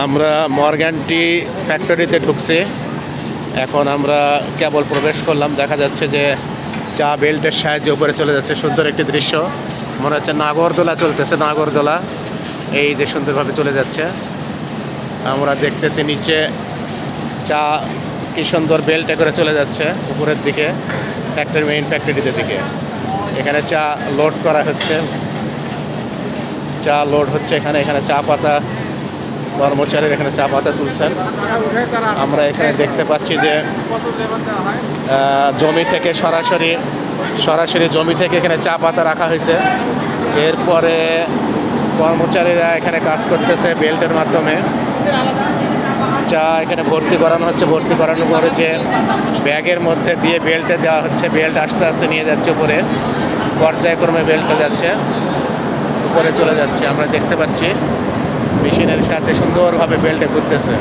আমরা মর্গ্যান টি ফ্যাক্টরিতে ঢুকছি। এখন আমরা কেবল প্রবেশ করলাম, দেখা যাচ্ছে যে চা বেল্টের সাহায্যে উপরে চলে যাচ্ছে। সুন্দর একটি দৃশ্য, মনে হচ্ছে নাগরদোলা চলতেছে। নাগরদোলা এই যে সুন্দরভাবে চলে যাচ্ছে। আমরা দেখতেছি নিচে চা কি সুন্দর বেল্টে করে চলে যাচ্ছে উপরের দিকে, মেইন ফ্যাক্টরিতে দিকে। এখানে চা লোড করা হচ্ছে, চা লোড হচ্ছে এখানে। এখানে চা পাতা কর্মচারীরা এখানে চা পাতা তুলছেন। আমরা এখানে দেখতে পাচ্ছি যে জমি থেকে সরাসরি জমি থেকে এখানে চা পাতা রাখা হয়েছে। এরপরে কর্মচারীরা এখানে কাজ করতেছে বেল্টের মাধ্যমে। চা এখানে ভর্তি করানো হচ্ছে। ভর্তি করানোর পরে যে ব্যাগের মধ্যে দিয়ে বেল্টে দেওয়া হচ্ছে, বেল্ট আস্তে আস্তে নিয়ে যাচ্ছে উপরে, পর্যায়ক্রমে বেল্টে যাচ্ছে, উপরে চলে যাচ্ছে। আমরা দেখতে পাচ্ছি মেশিনের সাথে সুন্দরভাবে বেল্টে ঘুরতেছে।